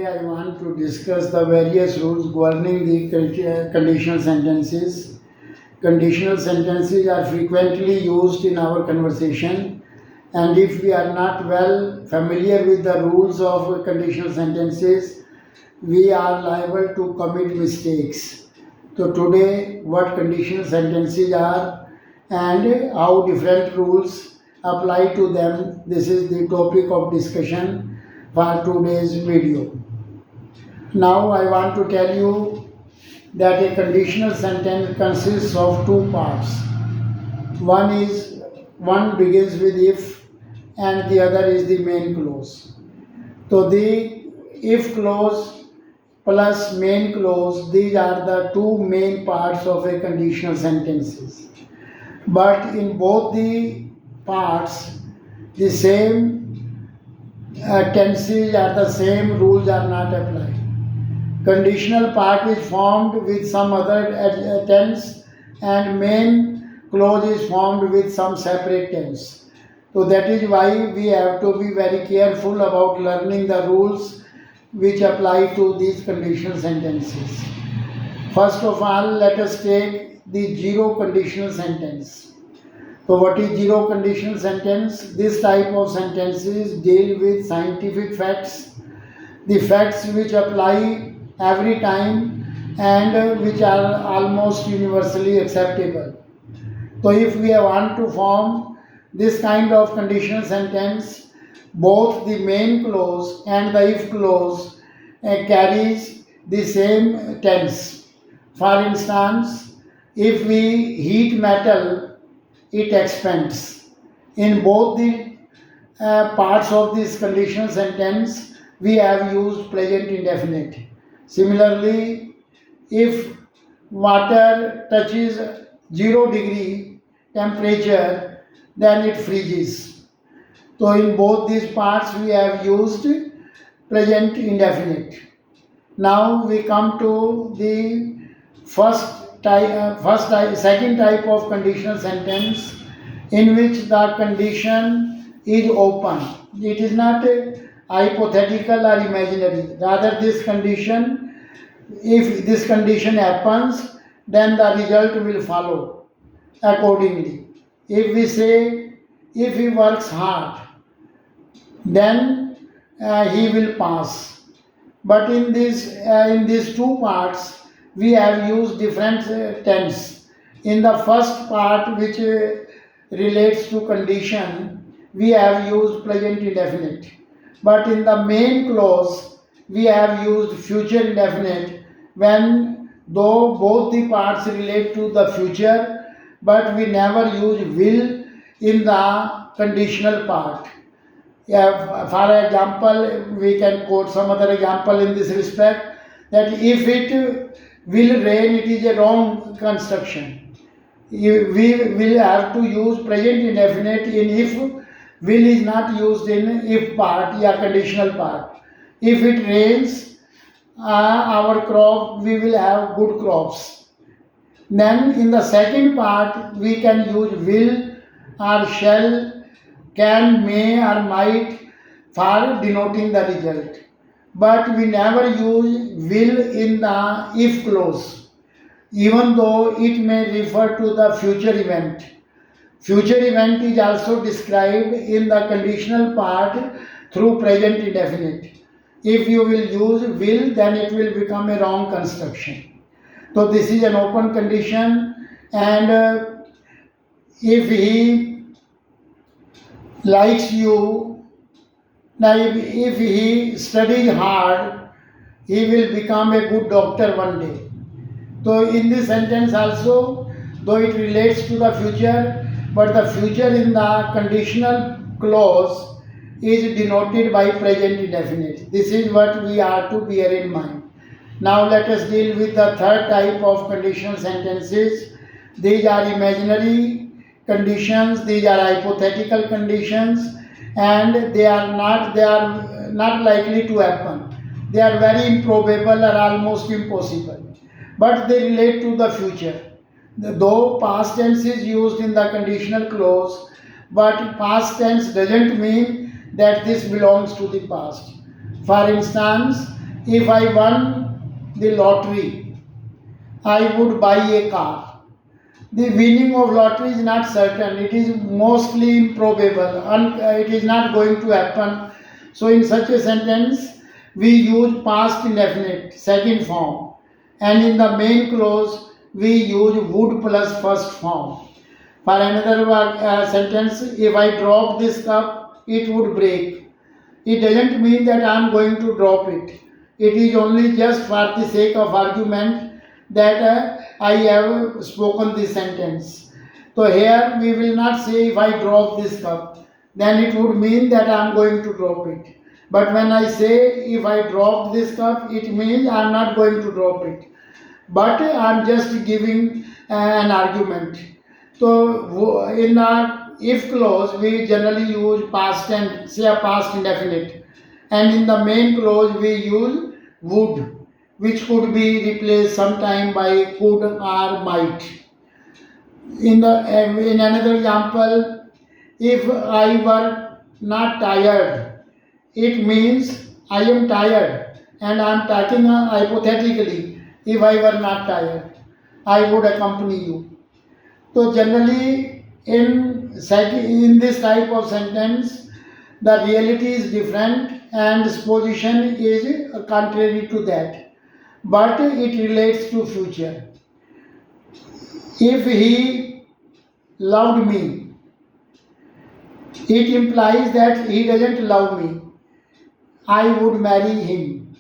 Today I want to discuss the various rules governing the conditional sentences. Conditional sentences are frequently used in our conversation, and if we are not well familiar with the rules of conditional sentences, we are liable to commit mistakes. So today, what conditional sentences are and how different rules apply to them, this is the topic of discussion for today's video. Now I want to tell you that a conditional sentence consists of two parts. One begins with if and the other is the main clause. So the if clause plus main clause, these are the two main parts of a conditional sentences. But in both the parts, the same tenses or the same rules are not applied. Conditional part is formed with some other tense and main clause is formed with some separate tense. So that is why we have to be very careful about learning the rules which apply to these conditional sentences. First of all, let us take the zero conditional sentence. So what is zero conditional sentence? This type of sentences deal with scientific facts, the facts which apply every time and which are almost universally acceptable. So if we want to form this kind of conditional sentence, both the main clause and the if clause carries the same tense. For instance, if we heat metal, it expands. In both the parts of this conditional sentence, we have used present indefinite. Similarly, if water touches 0-degree temperature, then it freezes. So in both these parts, we have used present indefinite. Now we come to the second type of conditional sentence, in which the condition is open. It is not hypothetical or imaginary. Rather, this condition, if this condition happens, then the result will follow accordingly. If we say, if he works hard, then he will pass. But in these two parts, we have used different tense. In the first part, which relates to condition, we have used present indefinite. But in the main clause, we have used future indefinite, though both the parts relate to the future, but we never use will in the conditional part. For example, we can quote some other example in this respect, that if it will rain, it is a wrong construction. We will have to use present indefinite in if. Will is not used in if part or conditional part. If it rains, our crop, we will have good crops. Then in the second part, we can use will or shall, can, may or might for denoting the result. But we never use will in the if clause, even though it may refer to the future event. Future event is also described in the conditional part through present indefinite. If you will use will, then it will become a wrong construction. So this is an open condition, and if he likes you, now if he studies hard, he will become a good doctor one day. So in this sentence also, though it relates to the future, but the future in the conditional clause is denoted by present indefinite. This is what we are to bear in mind. Now let us deal with the third type of conditional sentences. These are imaginary conditions, these are hypothetical conditions, and they are not likely to happen. They are very improbable or almost impossible, but they relate to the future. Though past tense is used in the conditional clause, but past tense doesn't mean that this belongs to the past. For instance, If I won the lottery, I would buy a car. The winning of lottery is not certain. It is mostly improbable. It is not going to happen. So in such a sentence, we use past indefinite, second form. And in the main clause, we use would plus first form. For another sentence, if I drop this cup, it would break. It doesn't mean that I am going to drop it. It is only just for the sake of argument that I have spoken this sentence. So here we will not say if I drop this cup, then it would mean that I am going to drop it. But when I say if I drop this cup, it means I am not going to drop it. But I am just giving an argument. So in our if clause, we generally use past tense, say a past indefinite, and in the main clause we use would, which could be replaced sometime by could or might. In another example, if I were not tired, it means I am tired, and I am talking hypothetically. If I were not tired, I would accompany you. So generally, in this type of sentence, the reality is different and position is contrary to that, but it relates to future. If he loved me, it implies that he doesn't love me. I would marry him.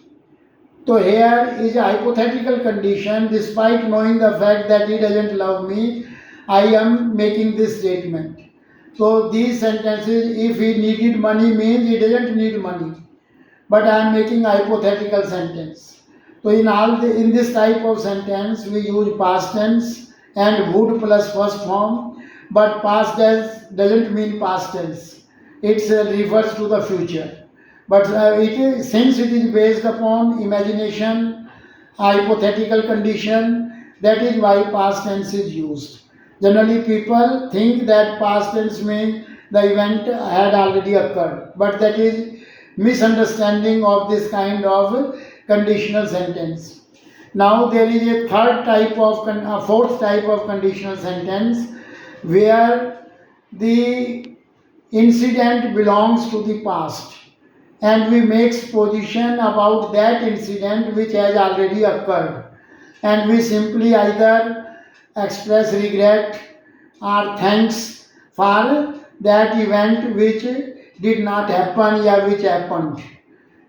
So here is a hypothetical condition. Despite knowing the fact that he doesn't love me, I am making this statement. So these sentences, if he needed money, means he doesn't need money. But I am making a hypothetical sentence. So in this type of sentence, we use past tense and would plus first form. But past tense doesn't mean past tense. It refers to the future. But since it is based upon imagination, hypothetical condition, that is why past tense is used. Generally, people think that past tense means the event had already occurred, but that is misunderstanding of this kind of conditional sentence. Now there is a fourth type of conditional sentence where the incident belongs to the past and we make supposition about that incident which has already occurred, and we simply either express regret or thanks for that event which did not happen or which happened.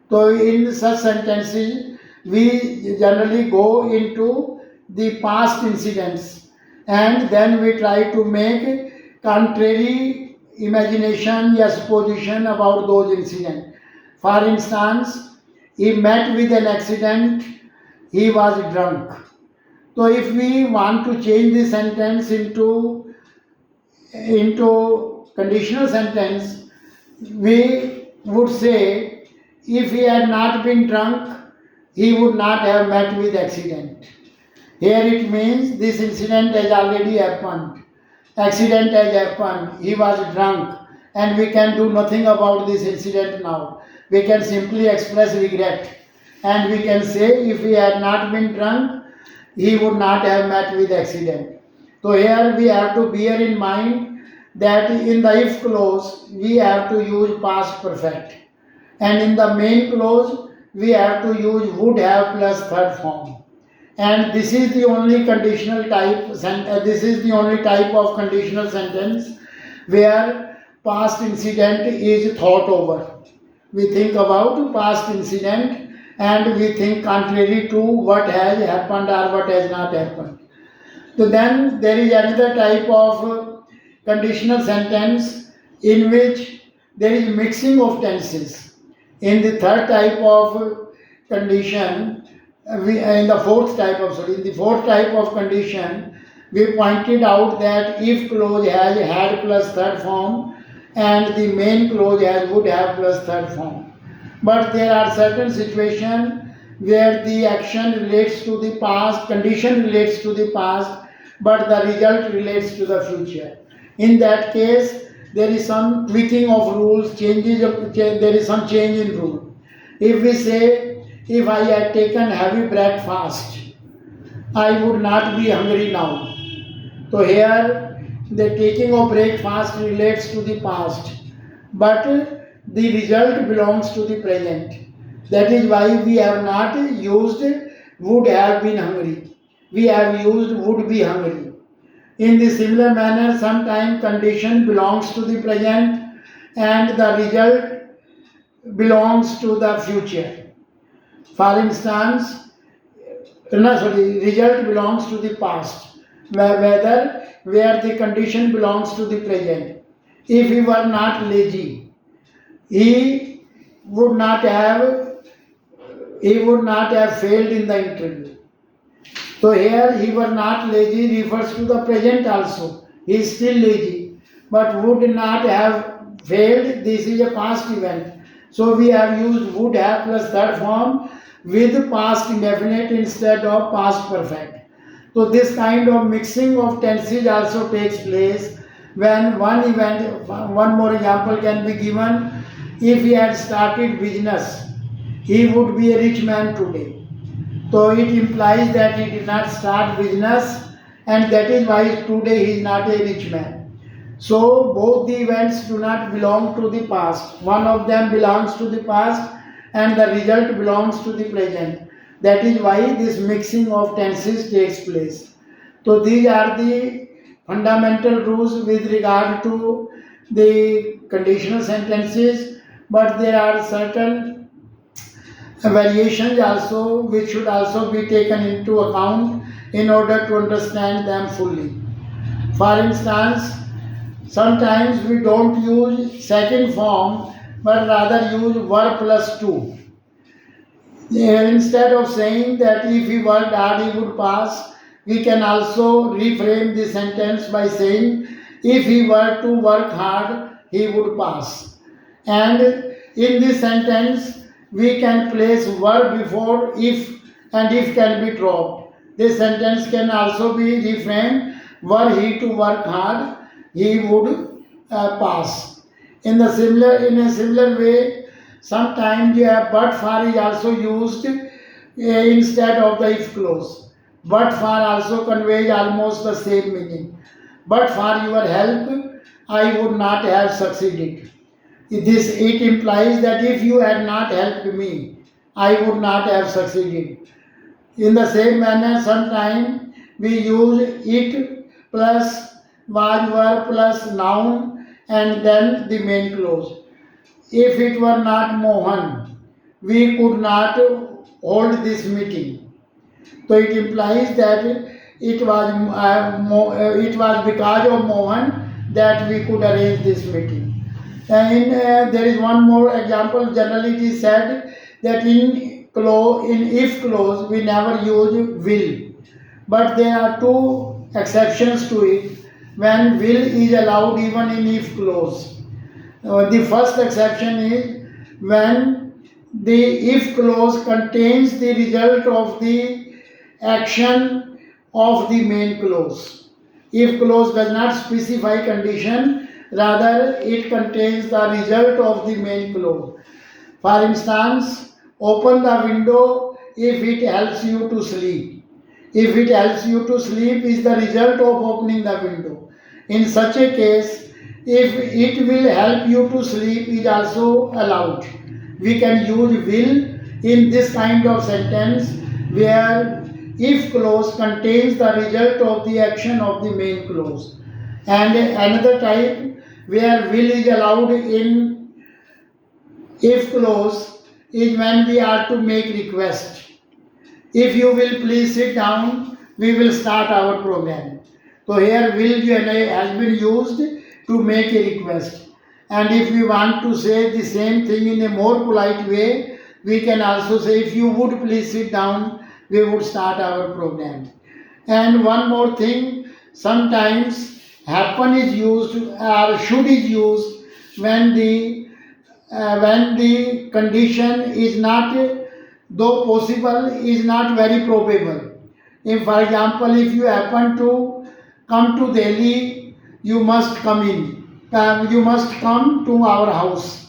So in such sentences, we generally go into the past incidents and then we try to make contrary imagination or supposition about those incidents. For instance, he met with an accident, he was drunk. So if we want to change the sentence into conditional sentence, we would say if he had not been drunk, he would not have met with accident. Here it means this incident has already happened. Accident has happened. He was drunk and we can do nothing about this incident now. We can simply express regret and we can say if he had not been drunk, he would not have met with accident. So here we have to bear in mind that in the if clause we have to use past perfect, and in the main clause we have to use would have plus third form. And this is the only conditional type. This is the only type of conditional sentence where past incident is thought over. We think about past incident and we think contrary to what has happened or what has not happened. So then there is another type of conditional sentence in which there is mixing of tenses. In the third type of condition, in the fourth type of condition, we pointed out that if clause has had plus third form and the main clause has would have plus third form. But there are certain situations where the action relates to the past, condition relates to the past, but the result relates to the future. In that case, there is some tweaking of rules, there is some change in rule. If we say if I had taken heavy breakfast, I would not be hungry now. So here the taking of breakfast relates to the past, but the result belongs to the present. That is why we have not used would have been hungry. We have used would be hungry. In the similar manner, sometimes condition belongs to the present and the result belongs to the future. For instance, no, sorry, result belongs to the past, where the condition belongs to the present. If he were not lazy, he would not have he would not have failed in the interview. So here he were not lazy refers to the present also. He is still lazy, but would not have failed. This is a past event. So we have used would have plus third form with past indefinite instead of past perfect. So this kind of mixing of tenses also takes place when one more example can be given. If he had started business, he would be a rich man today. So it implies that he did not start business and that is why today he is not a rich man. So both the events do not belong to the past. One of them belongs to the past and the result belongs to the present. That is why this mixing of tenses takes place. So these are the fundamental rules with regard to the conditional sentences, but there are certain variations also which should also be taken into account in order to understand them fully. For instance, sometimes we don't use second form but rather use verb plus to. Instead of saying that if he worked hard he would pass, we can also reframe the sentence by saying if he were to work hard he would pass. And in this sentence we can place verb before if and if can be dropped. This sentence can also be reframed were he to work hard he would pass. In a similar way, sometimes but for is also used instead of the if clause. But for also conveys almost the same meaning. But for your help, I would not have succeeded. It implies that if you had not helped me, I would not have succeeded. In the same manner, sometimes we use it plus was verb plus noun and then the main clause. If it were not Mohan, we could not hold this meeting. So it implies that it was because of Mohan that we could arrange this meeting. And there is one more example. Generally, it is said that in if clause we never use will, but there are two exceptions to it when will is allowed even in if clause. The first exception is when the if clause contains the result of the action of the main clause. If clause does not specify condition, rather it contains the result of the main clause. For instance, open the window if it helps you to sleep. If it helps you to sleep is the result of opening the window. In such a case, if it will help you to sleep is also allowed. We can use will in this kind of sentence where if clause contains the result of the action of the main clause. And another type where will is allowed in if clause is when we are to make request. If you will please sit down, we will start our program. So here will has been used to make a request. And if we want to say the same thing in a more polite way, we can also say if you would please sit down, we would start our program. And one more thing, sometimes happen is used or should is used when the condition is not, though possible, is not very probable. If, for example, if you happen to come to Delhi, you must come in. You must come to our house.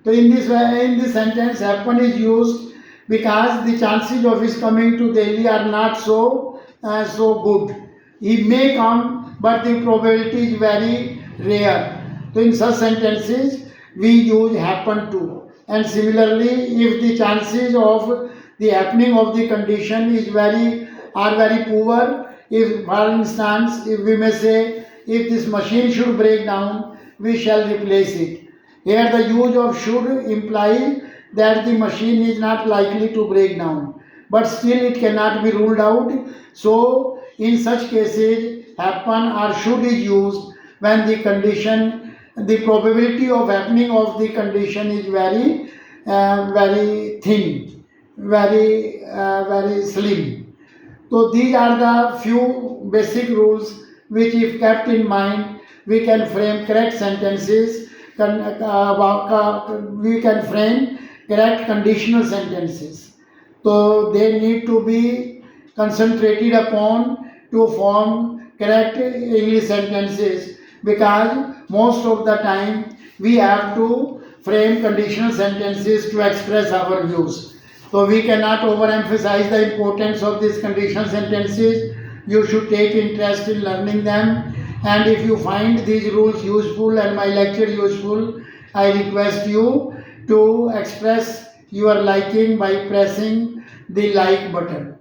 So in this way, in this sentence, happen is used because the chances of his coming to Delhi are not so good. He may come, but the probability is very rare. So in such sentences, we use happen to. And similarly, if the chances of the happening of the condition are very poor, if for instance, if we may say, if this machine should break down, we shall replace it. Here the use of should implies that the machine is not likely to break down, but still it cannot be ruled out. So in such cases, happen or should is used when the probability of happening of the condition is very thin, very slim. So these are the few basic rules which, if kept in mind, we can frame correct sentences. We can frame correct conditional sentences. So they need to be concentrated upon to form correct English sentences, because most of the time we have to frame conditional sentences to express our views. So we cannot overemphasize the importance of these conditional sentences. You should take interest in learning them. And if you find these rules useful and my lecture useful, I request you to express your liking by pressing the like button.